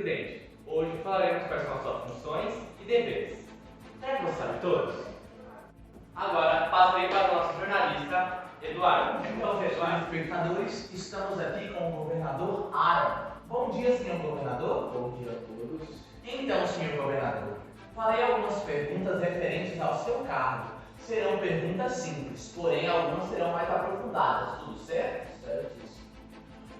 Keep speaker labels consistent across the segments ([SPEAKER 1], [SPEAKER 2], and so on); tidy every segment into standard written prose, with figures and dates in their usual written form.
[SPEAKER 1] presidente. Hoje falaremos quais são as suas funções e deveres. Quer gostar de todos? Agora passei para o nosso jornalista Eduardo.
[SPEAKER 2] Então, senhores espectadores, estamos aqui com o governador Aaron. Bom dia, senhor governador.
[SPEAKER 3] Bom dia a todos.
[SPEAKER 2] Então, senhor governador, farei algumas perguntas referentes ao seu cargo. Serão perguntas simples, porém algumas serão mais aprofundadas, tudo certo?
[SPEAKER 3] Certíssimo.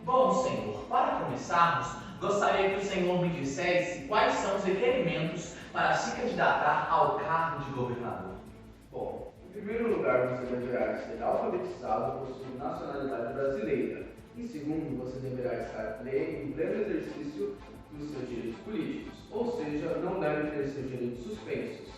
[SPEAKER 2] Bom, senhor, para começarmos, gostaria que o senhor me dissesse quais são os requerimentos para se candidatar ao cargo de governador.
[SPEAKER 3] Bom, em primeiro lugar, você deverá ser alfabetizado e possuir nacionalidade brasileira. Em segundo, você deverá estar em pleno exercício dos seus direitos políticos, ou seja, não deve ter seus direitos suspensos.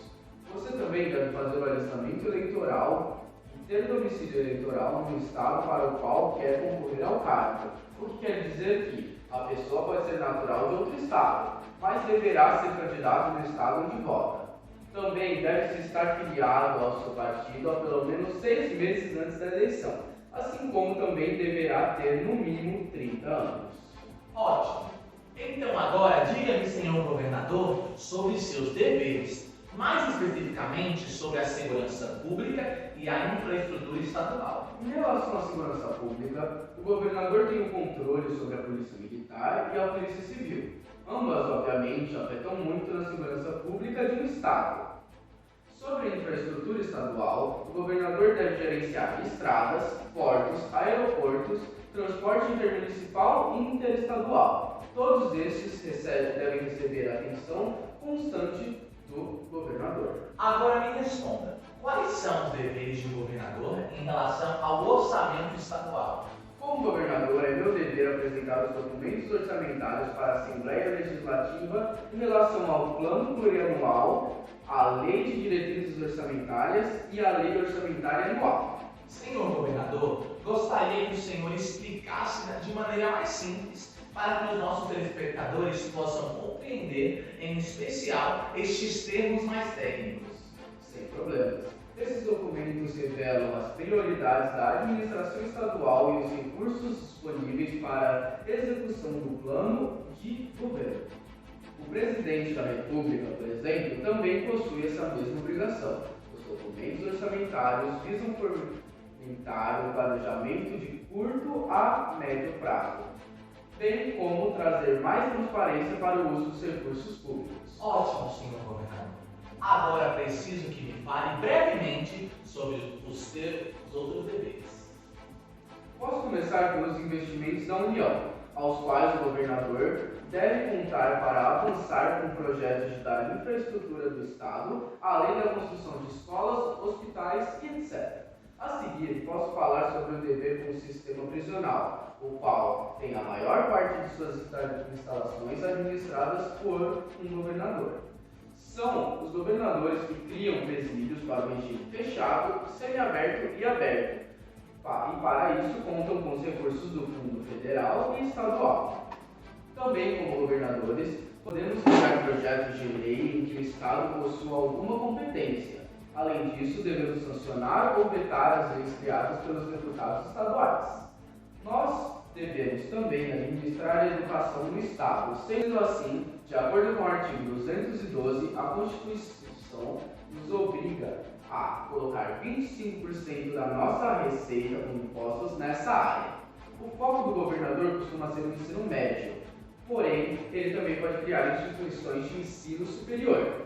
[SPEAKER 3] Você também deve fazer o alistamento eleitoral e ter domicílio eleitoral no estado para o qual quer concorrer ao cargo, o que quer dizer que a pessoa pode ser natural de outro estado, mas deverá ser candidato no estado onde vota. Também deve-se estar filiado ao seu partido há pelo menos 6 meses antes da eleição, assim como também deverá ter no mínimo 30 anos.
[SPEAKER 2] Ótimo! Então agora diga-me, senhor governador, sobre seus deveres, mais especificamente sobre a segurança pública e a infraestrutura estadual.
[SPEAKER 3] Em relação à segurança pública, o governador tem o controle sobre a Polícia Militar e a Polícia Civil. Ambas, obviamente, afetam muito na segurança pública de um estado. Sobre a infraestrutura estadual, o governador deve gerenciar estradas, portos, aeroportos, transporte intermunicipal e interestadual. Todos esses devem receber atenção constante do governador.
[SPEAKER 2] Agora me responda, quais são os deveres de governador em relação ao orçamento estadual?
[SPEAKER 3] Como governador, é meu dever apresentar os documentos orçamentários para a Assembleia Legislativa em relação ao Plano Plurianual, à Lei de Diretrizes Orçamentárias e à Lei Orçamentária Anual.
[SPEAKER 2] Senhor governador, gostaria que o senhor explicasse de maneira mais simples para que os nossos telespectadores possam compreender, em especial, estes termos mais técnicos.
[SPEAKER 3] Sem problemas. Esses documentos revelam as prioridades da administração estadual e os recursos disponíveis para a execução do plano de governo. O presidente da República, por exemplo, também possui essa mesma obrigação. Os documentos orçamentários visam fomentar o planejamento de curto a médio prazo, bem como trazer mais transparência para o uso dos recursos públicos.
[SPEAKER 2] Ótimo, senhor governador. Agora preciso que me fale brevemente sobre os outros deveres.
[SPEAKER 3] Posso começar pelos investimentos da União, aos quais o governador deve contar para avançar com projetos de dar infraestrutura do Estado, além da construção de escolas, hospitais e etc. A seguir, posso falar sobre o dever com o sistema prisional, o qual tem a maior parte de suas instalações administradas por um governador. São os governadores que criam presídios para o regime fechado, semiaberto e aberto, e para isso contam com os recursos do Fundo Federal e Estadual. Também, como governadores, podemos criar projetos de lei em que o Estado possua alguma competência. Além disso, devemos sancionar ou vetar as leis criadas pelos deputados estaduais. Nós devemos também administrar a educação no Estado. Sendo assim, de acordo com o artigo 212, a Constituição nos obriga a colocar 25% da nossa receita com impostos nessa área. O foco do governador costuma ser o ensino médio, porém, ele também pode criar instituições de ensino superior.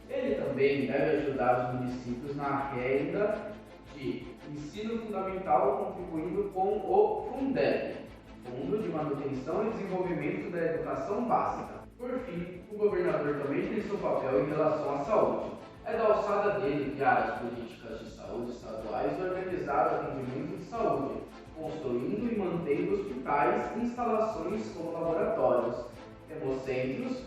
[SPEAKER 3] Ele também deve ajudar os municípios na renda de ensino fundamental, contribuindo com o Fundeb, Fundo de Manutenção e Desenvolvimento da Educação Básica. Por fim, o governador também tem seu papel em relação à saúde. É da alçada dele criar as políticas de saúde estaduais e organizar o atendimento de saúde, construindo e mantendo hospitais e instalações como laboratórios, hemocentros,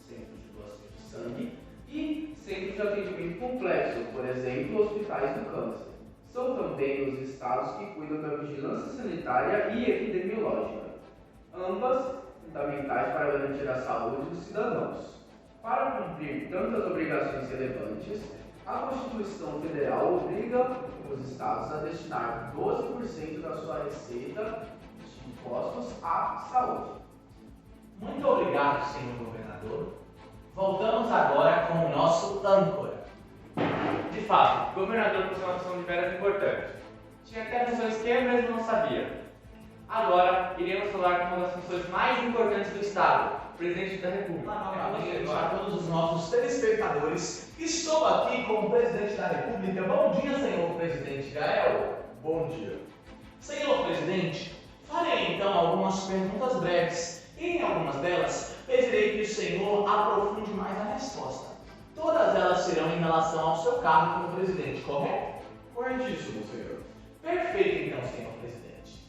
[SPEAKER 3] centros de doação de sangue e centros de atendimento complexo, por exemplo, hospitais do câncer. São também os estados que cuidam da vigilância sanitária e epidemiológica, ambas fundamentais para garantir a saúde dos cidadãos. Para cumprir tantas obrigações relevantes, a Constituição Federal obriga os estados a destinar 12% da sua receita de impostos à saúde.
[SPEAKER 2] Muito obrigado, senhor governador. Voltamos agora com o nosso âncora.
[SPEAKER 1] De fato, o governador possui uma função de veras importante. Tinha até funções que eu mesmo não sabia. Agora, iremos falar com uma das funções mais importantes do Estado, o Presidente da República.
[SPEAKER 2] Novamente, a todos os nossos telespectadores, estou aqui com o Presidente da República. Bom dia, senhor Presidente Gael.
[SPEAKER 4] Bom dia.
[SPEAKER 2] Senhor Presidente, farei então algumas perguntas breves. E em algumas delas, pedirei que o senhor aprofunde mais a resposta. Todas elas serão em relação ao seu cargo como presidente, correto?
[SPEAKER 4] Corretíssimo, senhor.
[SPEAKER 2] Perfeito, então, senhor presidente.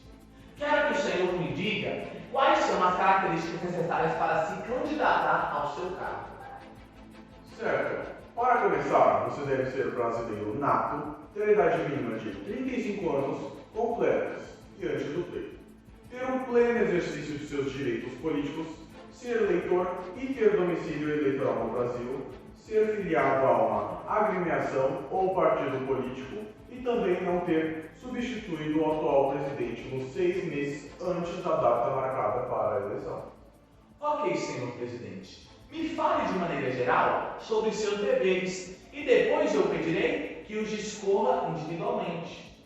[SPEAKER 2] Quero que o senhor me diga quais são as características necessárias para se candidatar ao seu cargo.
[SPEAKER 4] Certo. Para começar, você deve ser brasileiro nato, ter idade mínima de 35 anos completos diante do pleito, ter um pleno exercício de seus direitos políticos, ser eleitor e ter domicílio eleitoral no Brasil, ser filiado a uma agremiação ou partido político e também não ter substituído o atual presidente nos 6 meses antes da data marcada para a eleição.
[SPEAKER 2] Ok, senhor presidente. Me fale de maneira geral sobre seus deveres e depois eu pedirei que os discorra individualmente.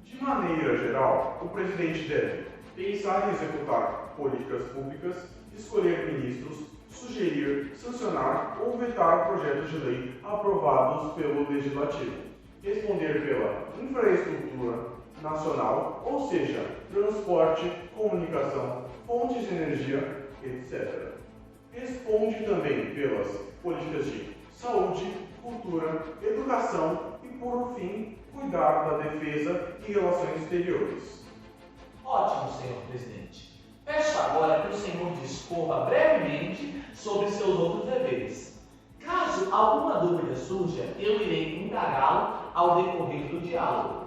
[SPEAKER 4] De maneira geral, o presidente deve pensar em executar políticas públicas, escolher ministros, sugerir, sancionar ou vetar projetos de lei aprovados pelo Legislativo, responder pela infraestrutura nacional, ou seja, transporte, comunicação, fontes de energia, etc. Responde também pelas políticas de saúde, cultura, educação e, por fim, cuidar da defesa e relações exteriores.
[SPEAKER 2] Ótimo, senhor presidente. Peço agora que o senhor discorra brevemente sobre seus outros deveres. Caso alguma dúvida surja, eu irei indagá-lo ao decorrer do diálogo.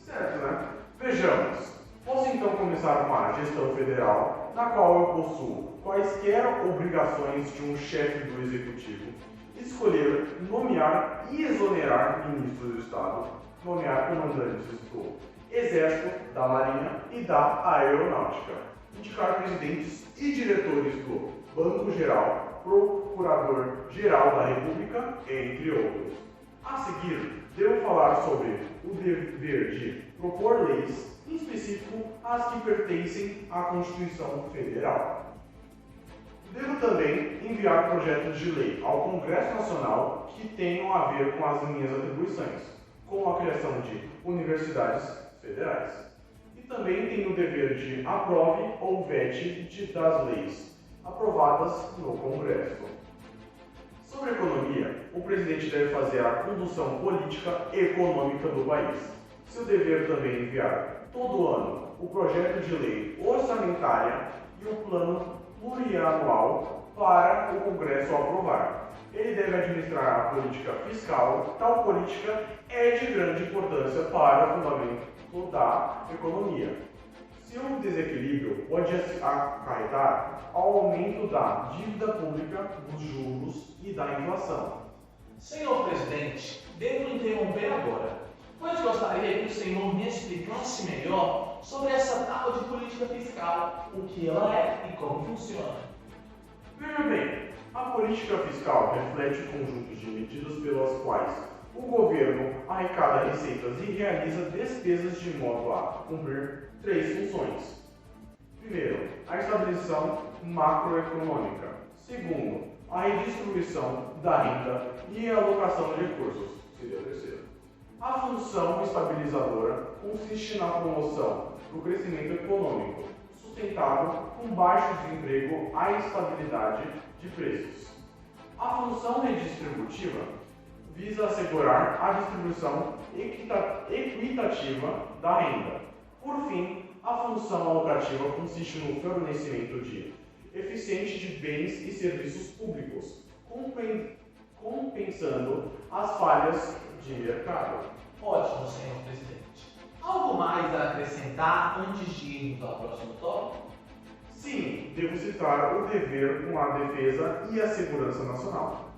[SPEAKER 4] Certo, né? Vejamos. Posso então começar com a gestão federal, na qual eu possuo quaisquer obrigações de um chefe do Executivo, escolher, nomear e exonerar ministros do Estado, nomear comandantes do Exército, da Marinha e da Aeronáutica, indicar presidentes e diretores do Banco Geral, Procurador-Geral da República, entre outros. A seguir, devo falar sobre o dever de propor leis, em específico as que pertencem à Constituição Federal. Devo também enviar projetos de lei ao Congresso Nacional que tenham a ver com as minhas atribuições, como a criação de universidades federais. E também tenho o dever de aprove ou vete das leis aprovadas no Congresso. Sobre economia, o presidente deve fazer a condução política e econômica do país. Seu dever também é enviar todo ano o projeto de lei orçamentária e o plano plurianual para o Congresso aprovar. Ele deve administrar a política fiscal. Tal política é de grande importância para o fundamento da economia. Seu desequilíbrio pode acarretar ao aumento da dívida pública, dos juros e da inflação.
[SPEAKER 2] Senhor presidente, devo interromper agora, pois gostaria que o senhor me explicasse melhor sobre essa tal de política fiscal, o que ela é e como funciona.
[SPEAKER 4] Veja bem, a política fiscal reflete o conjunto de medidas pelas quais o governo arrecada receitas e realiza despesas de modo a cumprir 3 funções. Primeiro, a estabilização macroeconômica. Segundo, a redistribuição da renda e a alocação de recursos. Seria a terceira. A função estabilizadora consiste na promoção do crescimento econômico, sustentável com baixo desemprego à estabilidade de preços. A função redistributiva visa assegurar a distribuição equitativa da renda. Por fim, a função alocativa consiste no fornecimento eficiente de bens e serviços públicos, compensando as falhas de mercado.
[SPEAKER 2] Ótimo, senhor presidente. Algo mais a acrescentar antes de irmos ao próximo tópico?
[SPEAKER 4] Sim, devo citar o dever com a defesa e a segurança nacional.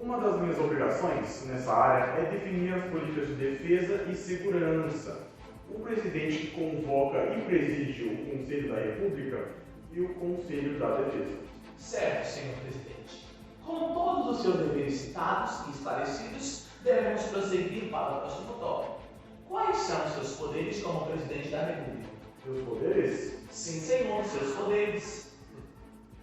[SPEAKER 4] Uma das minhas obrigações nessa área é definir as políticas de defesa e segurança. O presidente que convoca e preside o Conselho da República e o Conselho da Defesa.
[SPEAKER 2] Certo, senhor presidente. Com todos os seus deveres citados e esclarecidos, devemos prosseguir para o próximo tópico. Quais são os seus poderes como presidente da República?
[SPEAKER 4] Meus poderes?
[SPEAKER 2] Sim, senhor, seus poderes.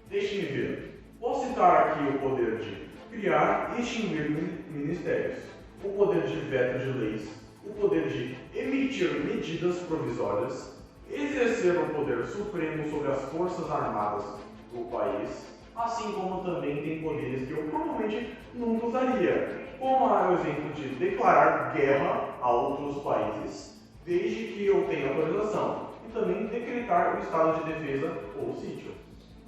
[SPEAKER 4] Deixe-me ver. Vou citar aqui o poder de criar e extinguir ministérios, o poder de veto de leis, o poder de emitir medidas provisórias, exercer o poder supremo sobre as forças armadas do país, assim como também tem poderes que eu provavelmente nunca usaria, como o exemplo de declarar guerra a outros países, desde que eu tenha autorização, e também decretar o estado de defesa ou sítio.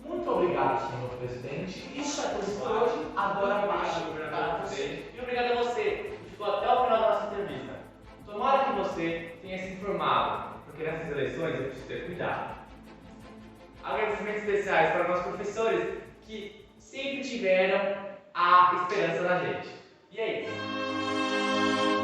[SPEAKER 2] Muito obrigado, senhor presidente. Isso é tudo por hoje. Agora passo para você.
[SPEAKER 1] E obrigado a você que ficou até o final da nossa entrevista. Tomara que você tenha se informado, porque nessas eleições é preciso ter cuidado. Agradecimentos especiais para nossos professores que sempre tiveram a esperança na gente. E é isso.